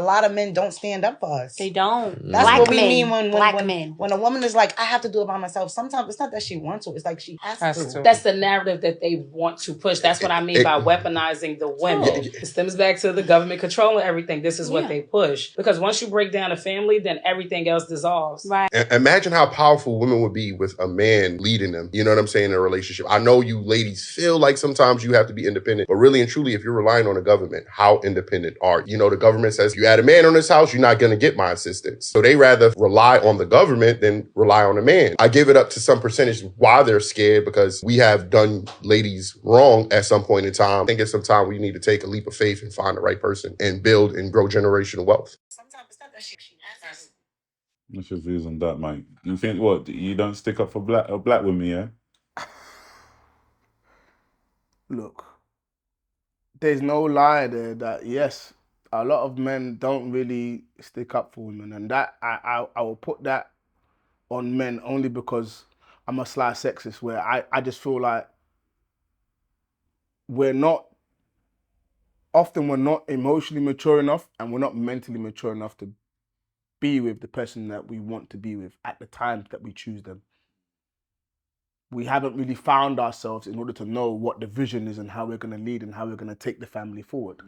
A lot of men don't stand up for us. They don't. That's Black what we men. mean when when a woman is like, I have to do it by myself. Sometimes it's not that she wants to. It's like she has to. That's the narrative that they want to push. That's what I mean by weaponizing the women. It stems back to the government controlling everything. This is what they push. Because once you break down a family, then everything else dissolves. Right. Imagine how powerful women would be with a man leading them. You know what I'm saying? In a relationship. I know you ladies feel like sometimes you have to be independent, but really and truly, if you're relying on the government, how independent are you? You know, the government says, you add a man on this house, you're not going to get my assistance. So they rather rely on the government than rely on a man. I give it up to some percentage why they're scared, because we have done ladies wrong at some point in time. I think it's some time we need to take a leap of faith and find the right person and build and grow generational wealth. Sometimes it's not that she has to. What's your views on that, Mike? You think what? You don't stick up for black women, yeah? Look, there's no lie there that yes, a lot of men don't really stick up for women, and that I will put that on men only because I'm a sly sexist, where I just feel like we're not emotionally mature enough and we're not mentally mature enough to be with the person that we want to be with at the time that we choose them. We haven't really found ourselves in order to know what the vision is and how we're going to lead and how we're going to take the family forward. Do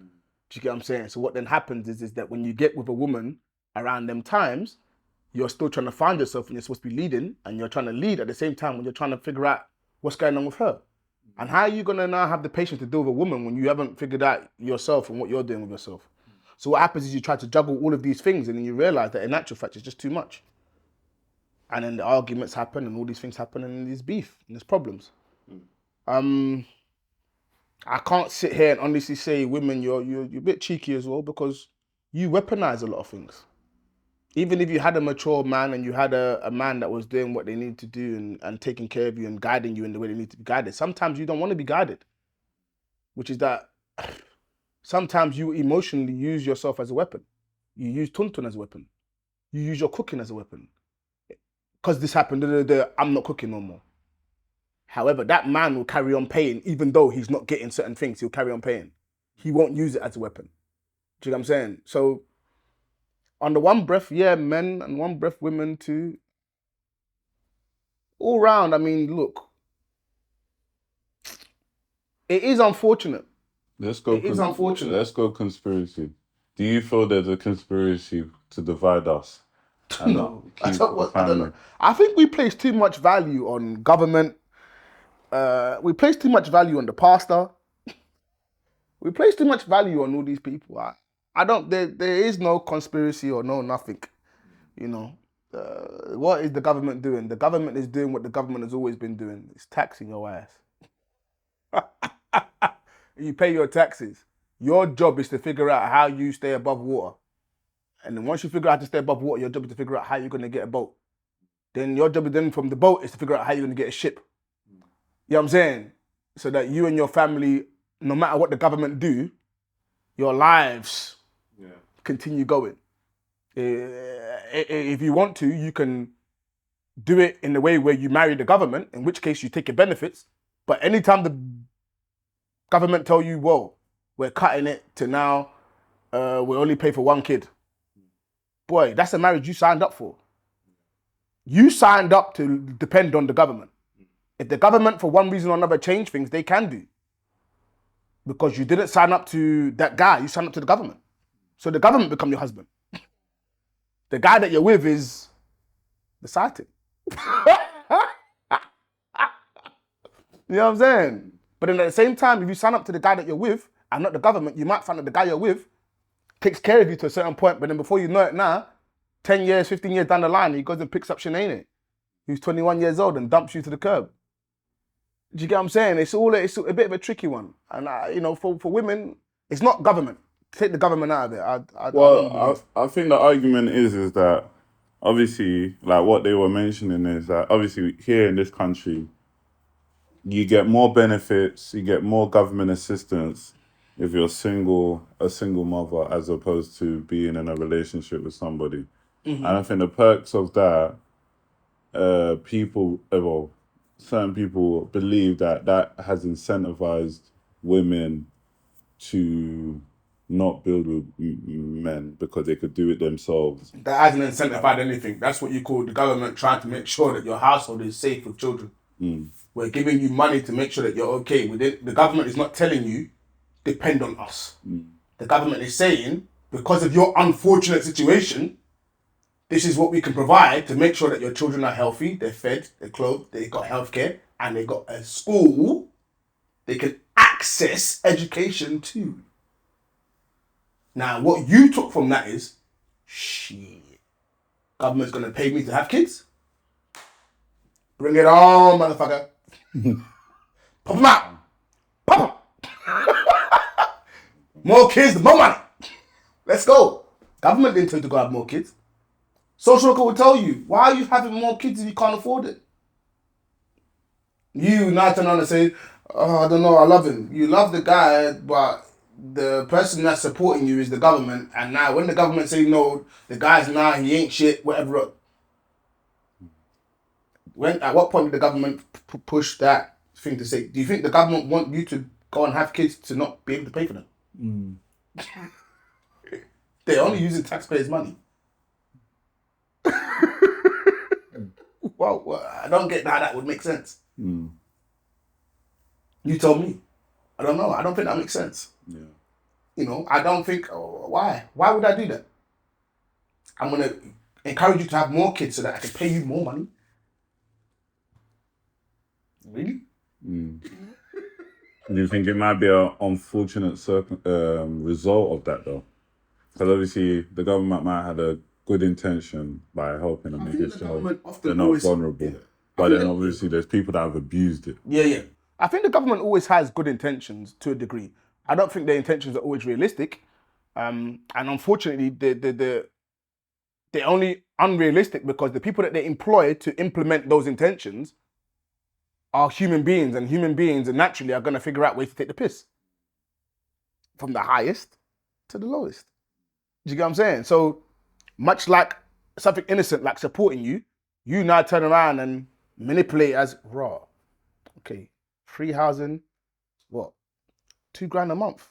you get what I'm saying? So what then happens is that when you get with a woman around them times, you're still trying to find yourself and you're supposed to be leading, and you're trying to lead at the same time when you're trying to figure out what's going on with her. And how are you going to now have the patience to deal with a woman when you haven't figured out yourself and what you're doing with yourself? So what happens is you try to juggle all of these things, and then you realize that in actual fact it's just too much. And then the arguments happen and all these things happen and there's beef and there's problems. I can't sit here and honestly say, women, you're a bit cheeky as well, because you weaponize a lot of things. Even if you had a mature man and you had a man that was doing what they need to do and taking care of you and guiding you in the way they need to be guided, sometimes you don't want to be guided. Which is that sometimes you emotionally use yourself as a weapon. You use tuntun as a weapon. You use your cooking as a weapon. Because this happened, I'm not cooking no more. However, that man will carry on paying, even though he's not getting certain things, he'll carry on paying. He won't use it as a weapon. Do you know what I'm saying? So, on the one breath, yeah, men, and one breath, women too. All round, I mean, look, it is unfortunate. Let's go. It is unfortunate. Let's go conspiracy. Do you feel there's a conspiracy to divide us? No, I don't know. I think we place too much value on government. We place too much value on the pastor. We place too much value on all these people. I don't. There is no conspiracy or no nothing. You know, what is the government doing? The government is doing what the government has always been doing. It's taxing your ass. You pay your taxes. Your job is to figure out how you stay above water. And then once you figure out how to stay above water, your job is to figure out how you're going to get a boat. Then your job then from the boat is to figure out how you're going to get a ship. You know what I'm saying? So that you and your family, no matter what the government do, your lives continue going. If you want to, you can do it in the way where you marry the government, in which case you take your benefits. But anytime the government tell you, whoa, we're cutting it to now, we only pay for one kid. Boy, that's a marriage you signed up for. You signed up to depend on the government. If the government, for one reason or another, change things, they can do. Because you didn't sign up to that guy, you signed up to the government. So the government become your husband. The guy that you're with is the sighting. You know what I'm saying? But then at the same time, if you sign up to the guy that you're with, and not the government, you might find that the guy you're with takes care of you to a certain point, but then before you know it now, 10 years, 15 years down the line, he goes and picks up Shanae, who's 21 years old, and dumps you to the curb. Do you get what I'm saying? It's a bit of a tricky one. And, for women, it's not government. Take the government out of it. I think the argument is that, obviously, like what they were mentioning is that, obviously, here in this country, you get more benefits, you get more government assistance if you're a single mother, as opposed to being in a relationship with somebody. Mm-hmm. And I think the perks of that, certain people believe that has incentivized women to not build with men because they could do it themselves. That hasn't incentivized anything. That's what you call the government trying to make sure that your household is safe with children. We're giving you money to make sure that you're okay with it. The government is not telling you, depend on us. The government is saying, because of your unfortunate situation, this is what we can provide to make sure that your children are healthy, they're fed, they're clothed, they got healthcare, and they got a school they can access education too. Now, what you took from that is, shit, government's gonna pay me to have kids? Bring it on, motherfucker. Pop them out. Pop them. More kids, more money. Let's go. Government didn't tell you to go have more kids. Social worker will tell you, why are you having more kids if you can't afford it? You now turn on and say, oh, I don't know, I love him. You love the guy, but the person that's supporting you is the government. And now when the government say no, the guy's he ain't shit, whatever. At what point did the government push that thing to say, do you think the government want you to go and have kids to not be able to pay for them? They're only using taxpayers' money. Well, I don't get how that would make sense. You tell me. I don't know. I don't think that makes sense. Yeah. You know, I don't think, why? Why would I do that? I'm going to encourage you to have more kids so that I can pay you more money. Really? Do you think it might be an unfortunate result of that though? Because obviously the government might have a good intention by helping them make it so they're not vulnerable. Yeah. But then obviously there's people that have abused it. Yeah. I think the government always has good intentions to a degree. I don't think their intentions are always realistic. And unfortunately, they're only unrealistic because the people that they employ to implement those intentions are human beings, and human beings naturally are going to figure out ways to take the piss. From the highest to the lowest. Do you get what I'm saying? So, much like something innocent like supporting you, you now turn around and manipulate as raw. Okay, free housing, what? $2,000 a month.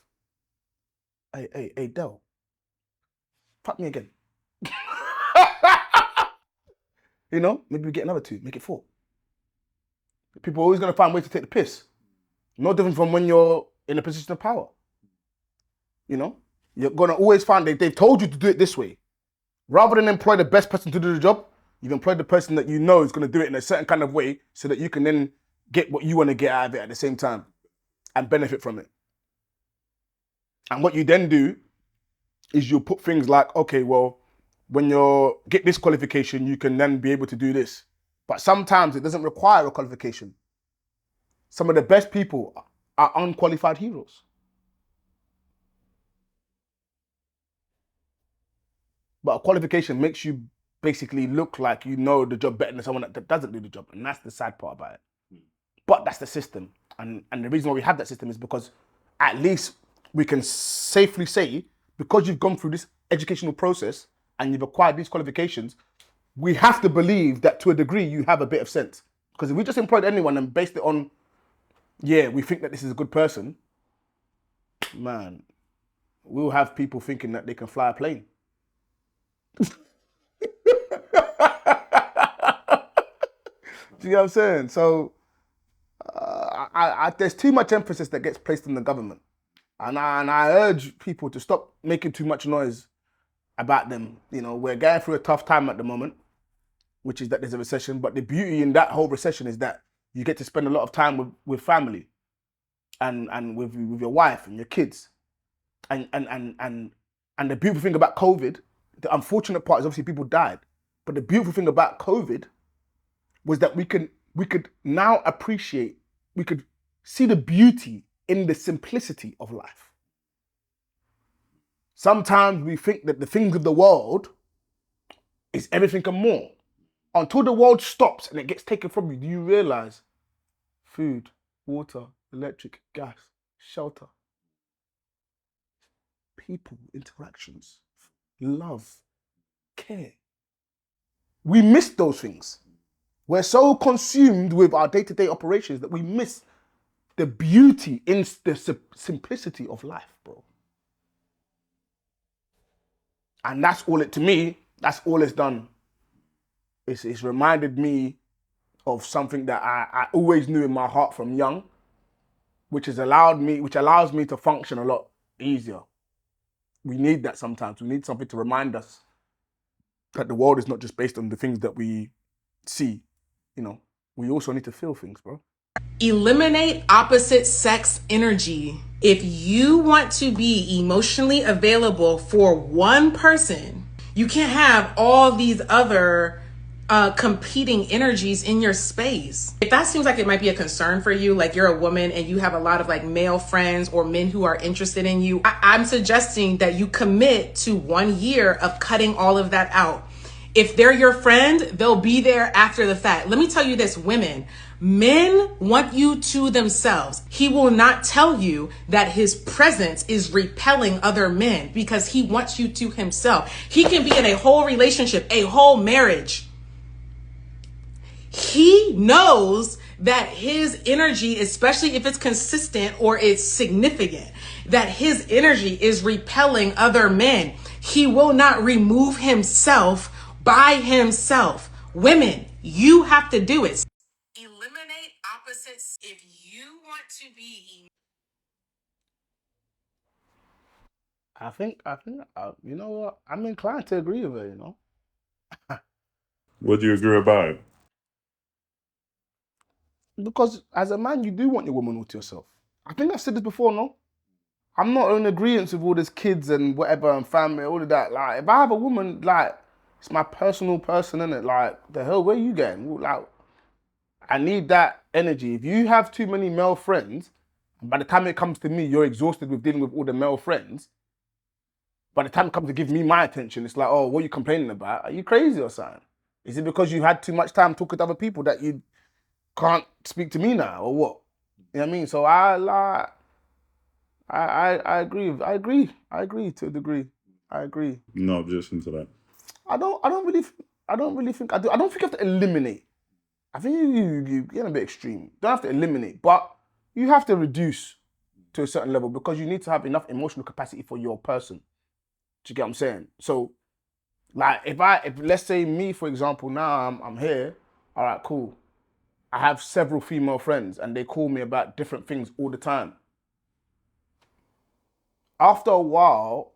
Hey, Del. Fuck me again. You know, maybe we get another 2, make it 4. People are always going to find ways to take the piss. No different from when you're in a position of power. You know, you're going to always find they've told you to do it this way. Rather than employ the best person to do the job, you've employed the person that you know is going to do it in a certain kind of way so that you can then get what you want to get out of it at the same time and benefit from it. And what you then do is you'll put things like, okay, well, when you get this qualification, you can then be able to do this. But sometimes it doesn't require a qualification. Some of the best people are unqualified heroes. But a qualification makes you basically look like you know the job better than someone that doesn't do the job. And that's the sad part about it. But that's the system. And the reason why we have that system is because at least we can safely say, because you've gone through this educational process and you've acquired these qualifications, we have to believe that to a degree you have a bit of sense. Because if we just employed anyone and based it on, we think that this is a good person, man, we'll have people thinking that they can fly a plane. Do you know what I'm saying? So there's too much emphasis that gets placed on the government. And I urge people to stop making too much noise about them. You know, we're going through a tough time at the moment, which is that there's a recession. But the beauty in that whole recession is that you get to spend a lot of time with family and with your wife and your kids. And the beautiful thing about COVID, the unfortunate part is obviously people died. But the beautiful thing about COVID was that we could now appreciate, we could see the beauty in the simplicity of life. Sometimes we think that the things of the world is everything and more. Until the world stops and it gets taken from you, do you realize food, water, electric, gas, shelter, people, interactions, love, care. We miss those things. We're so consumed with our day-to-day operations that we miss the beauty in the simplicity of life, bro. And that's all to me, that's all it's done. It's reminded me of something that I always knew in my heart from young, which allows me to function a lot easier. We need that sometimes. We need something to remind us that the world is not just based on the things that we see. You know, we also need to feel things, bro. Eliminate opposite sex energy. If you want to be emotionally available for one person, you can't have all these other competing energies in your space. If that seems like it might be a concern for you, like you're a woman and you have a lot of like male friends or men who are interested in you, I'm suggesting that you commit to 1 year of cutting all of that out. If they're your friend, they'll be there after the fact. Let me tell you this, women, men want you to themselves. He will not tell you that his presence is repelling other men because he wants you to himself. He can be in a whole relationship, a whole marriage. He knows that his energy, especially if it's consistent or it's significant, that his energy is repelling other men. He will not remove himself by himself. Women, you have to do it. Eliminate opposites if you want to be. I think, you know what? I'm inclined to agree with her, you know? What do you agree about? Because as a man, you do want your woman all to yourself. I think I've said this before, no? I'm not in agreement with all these kids and whatever and family, all of that. Like, if I have a woman, like, it's my personal person, innit? Like, the hell, where you going? Like, I need that energy. If you have too many male friends, and by the time it comes to me, you're exhausted with dealing with all the male friends, by the time it comes to give me my attention, it's like, oh, what are you complaining about? Are you crazy or something? Is it because you had too much time talking to other people that you can't speak to me now, or what? You know what I mean? So I agree. I agree to a degree. I agree. No objection to that. I don't really think I do. I don't think you have to eliminate. I think you get a bit extreme. You don't have to eliminate, but you have to reduce to a certain level because you need to have enough emotional capacity for your person. Do you get what I'm saying? So, like, if let's say me, for example, now I'm here, all right, cool. I have several female friends and they call me about different things all the time. After a while,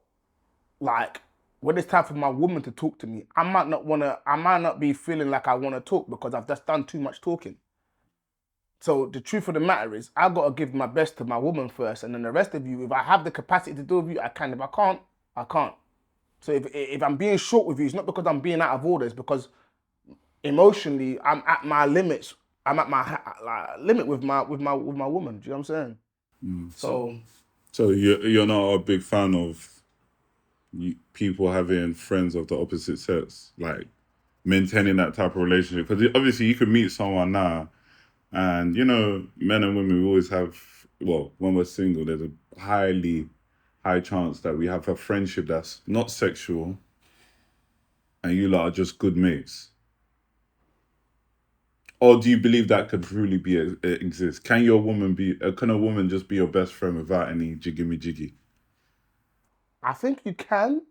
like, when it's time for my woman to talk to me, I might not be feeling like I want to talk because I've just done too much talking. So the truth of the matter is, I've got to give my best to my woman first, and then the rest of you, if I have the capacity to deal with you, I can. If I can't, I can't. So if I'm being short with you, it's not because I'm being out of order, it's because emotionally, I'm at my limits. I'm at my limit with my woman. Do you know what I'm saying? So you're not a big fan of people having friends of the opposite sex, like maintaining that type of relationship? Because obviously you could meet someone now, and you know, men and women, we always have. Well, when we're single, there's a high chance that we have a friendship that's not sexual, and you lot are just good mates. Or do you believe that could really exist? Can a woman just be your best friend without any jiggy? I think you can,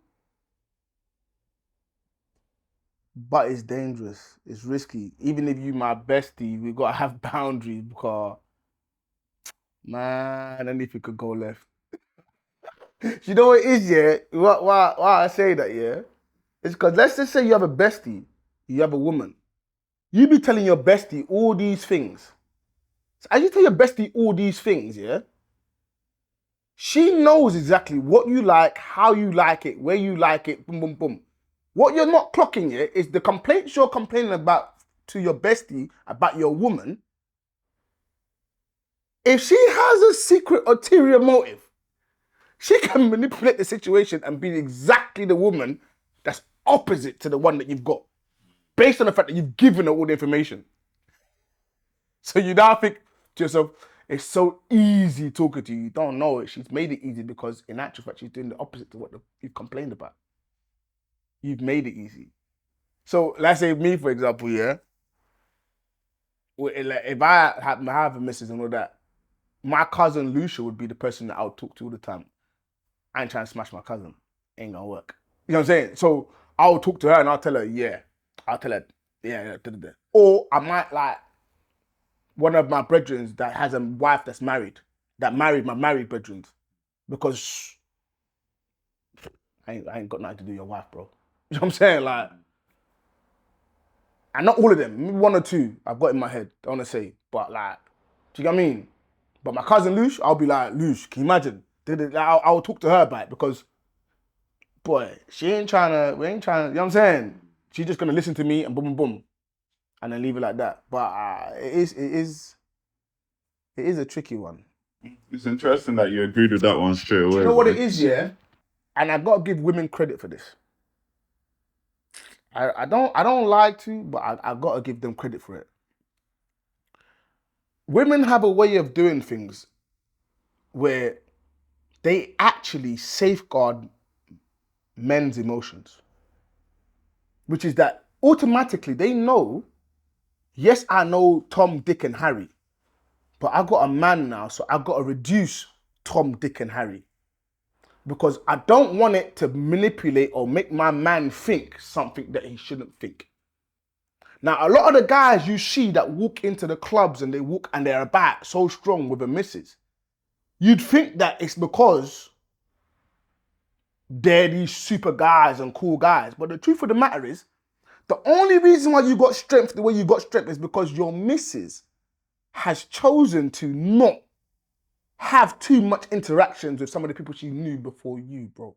but it's dangerous. It's risky. Even if you my bestie, we gotta have boundaries because, man, and if it could go left. You know what it is, yeah? Why I say that, yeah? It's because let's just say you have a bestie, you have a woman. You be telling your bestie all these things. So as you tell your bestie all these things, yeah? She knows exactly what you like, how you like it, where you like it, boom, boom, boom. What you're not clocking here is the complaints you're complaining about to your bestie about your woman. If she has a secret ulterior motive, she can manipulate the situation and be exactly the woman that's opposite to the one that you've got, based on the fact that you've given her all the information. So you now think to yourself, it's so easy talking to you. You don't know it. She's made it easy because in actual fact, she's doing the opposite to what you've complained about. You've made it easy. So let's say me, for example, yeah. If I have a missus and all that, my cousin Lucia would be the person that I would talk to all the time. I ain't trying to smash my cousin. Ain't gonna work. You know what I'm saying? So I'll talk to her and I'll tell her, yeah. I'll tell her, yeah. Or I might like one of my brethren that has a wife that's married, that married my married brethren, because I ain't got nothing to do with your wife, bro. You know what I'm saying? Like, and not all of them, maybe one or two I've got in my head, I want to say, but like, do you get what I mean? But my cousin Lush, I'll be like, Lush, can you imagine? I'll talk to her about it because, boy, we ain't trying to, you know what I'm saying? She's just going to listen to me and boom, boom, boom, and then leave it like that. But it is a tricky one. It's interesting that you agreed with that one straight away. You know what it is, yeah? And I got to give women credit for this. I don't like to, but I got to give them credit for it. Women have a way of doing things where they actually safeguard men's emotions. Which is that automatically they know, yes, I know Tom, Dick, and Harry, but I got a man now, so I got to reduce Tom, Dick, and Harry. Because I don't want it to manipulate or make my man think something that he shouldn't think. Now, a lot of the guys you see that walk into the clubs and they're about so strong with a missus, you'd think that it's because they're these super guys and cool guys. But the truth of the matter is, the only reason why you got strength the way you got strength is because your missus has chosen to not have too much interactions with some of the people she knew before you, bro.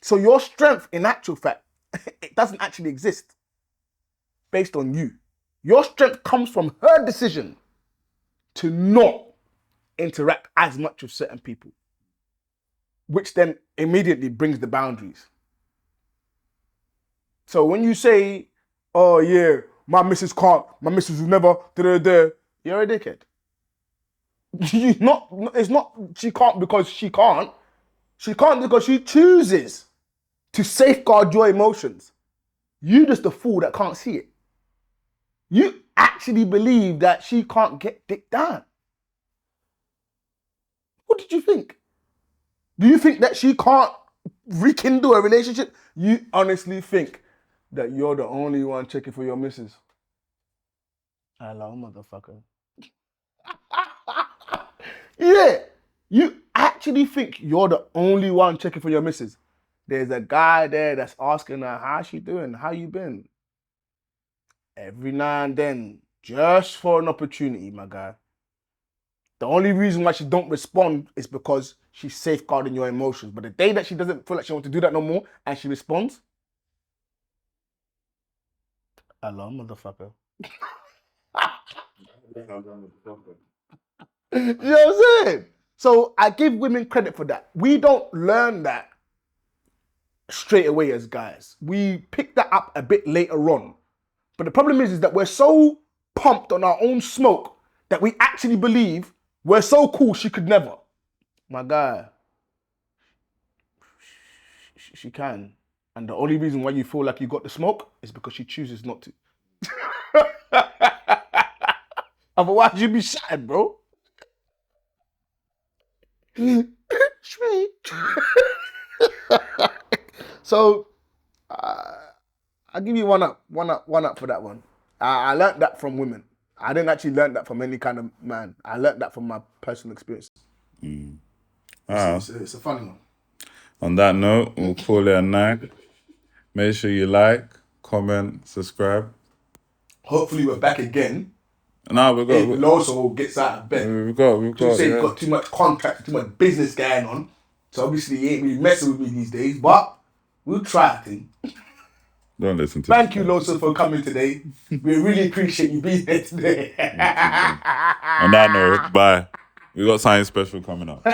So your strength, in actual fact, it doesn't actually exist based on you. Your strength comes from her decision to not interact as much with certain people, which then immediately brings the boundaries. So when you say, oh yeah, my missus will never, you're a dickhead. It's not, she can't because she can't. She can't because she chooses to safeguard your emotions. You just the fool that can't see it. You actually believe that she can't get dick down. What did you think? Do you think that she can't rekindle a relationship? You honestly think that you're the only one checking for your missus? Hello, motherfucker. Yeah, you actually think you're the only one checking for your missus. There's a guy there that's asking her, how's she doing? How you been? Every now and then, just for an opportunity, my guy. The only reason why she don't respond is because she's safeguarding your emotions. But the day that she doesn't feel like she wants to do that no more and she responds, hello, motherfucker. You know what I'm saying? So I give women credit for that. We don't learn that straight away as guys. We pick that up a bit later on. But the problem is that we're so pumped on our own smoke that we actually believe we're so cool she could never. My guy, she can. And the only reason why you feel like you got the smoke is because she chooses not to. Otherwise, you'd be shattered, bro. Sweet. So, I'll give you one up for that one. I learned that from women. I didn't actually learn that from any kind of man. I learned that from my personal experience. It's a funny one. On that note, we'll call it a night. Make sure you like, comment, subscribe. Hopefully we're back again. No, we've got. If Loso gets out of bed. We've got. He's got too much contact, too much business going on. So obviously he ain't really messing with me these days. But we'll try thing. Don't listen to Thank you, Loso, for coming today. We really appreciate you being here today. On that note, bye. We got something special coming up.